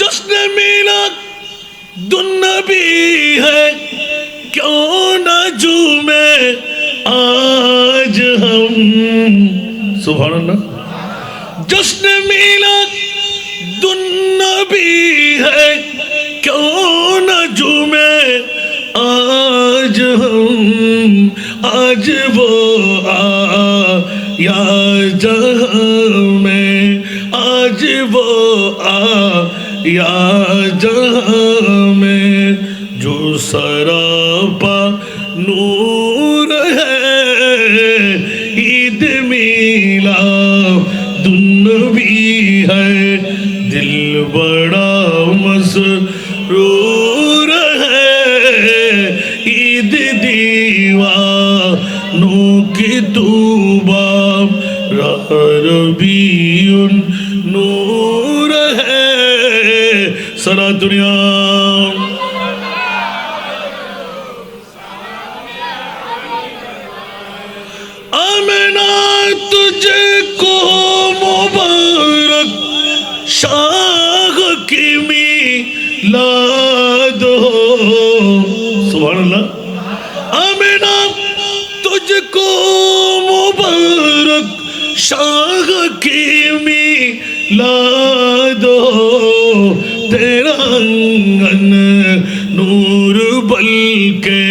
جشن میلاد النبی ہے کیوں نہ جھومے آج ہم سبحان اللہ جشن میلاد النبی ہے کیوں نہ جھومے آج ہم آج وہ آیا جہاں میں آج وہ آیا جہاں میں جو سراپا نور ہے عید میلاد النبی ہے دل بڑا مسرور ہے عید دیوانوں کی توبہ ربیع نور ہے سارا دنیا آمینہ تجھے کو مبارک شاہ کی میلاد ہو سبحان اللہ آمینہ تجھ کو مبارک شاہ کی میلاد ہو تیرا آنگن نور بلکہ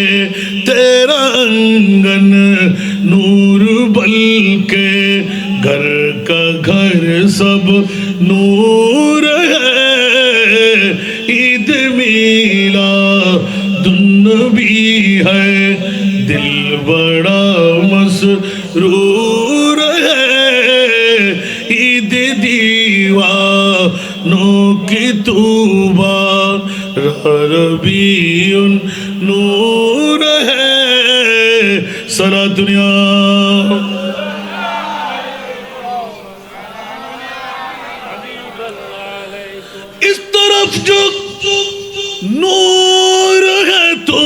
تیرا آنگن نور بلکہ گھر کا گھر سب نور ہے عید میلاد النبی ہے دل بڑا مسرور ہے عید دیوانوں کی توبہ ربیع نور ہے سارا دنیا اس طرف جو نور ہے تو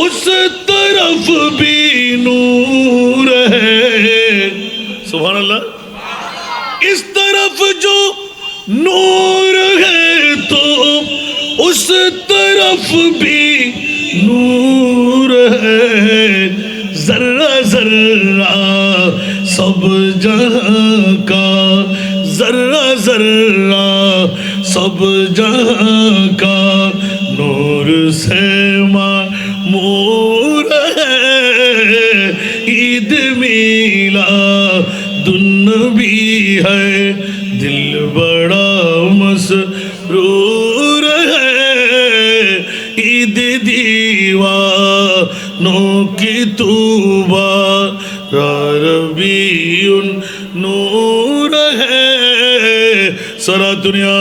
اس طرف بھی نور ہے سبحان اللہ اس طرف جو نور ہے تو اس طرف بھی نور ہے ذرہ ذرہ سب جہاں کا ذرہ ذرہ سب جہاں کا نور سے معمور ہے عید میلاد النبی ہے دل بڑا مسرور ہے عید دیوانوں کی توبہ ربیع نور ہے سارا دنیا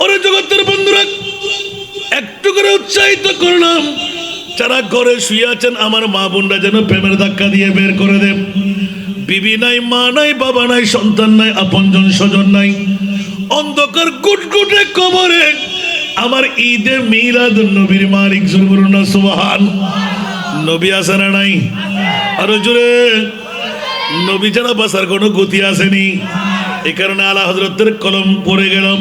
اور জগতের বন্ধুরা একটু করে উৎসাহিত করলাম যারা ঘরে শুয়ে আছেন আমার মা বোনরা যেন প্রেমের ধাক্কা দিয়ে বের করে দেন বিবি নাই মা নাই বাবা নাই সন্তান নাই আপনজন স্বজন নাই অন্ধকার গুটগুটে কবরে আমার ঈদে মিলাদ নবীর মালিক জুরবুর না সুবহান নবী আছে না নাই আরো জোরে নবী ছাড়া বাঁচার কোনো গতি আসেনি এই কারণে আলা হযরতের কলম পড়ে গেলাম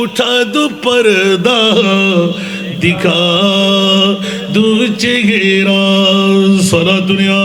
اٹھا دو پردہ دکھا دو چہرہ صلاۃ دنیا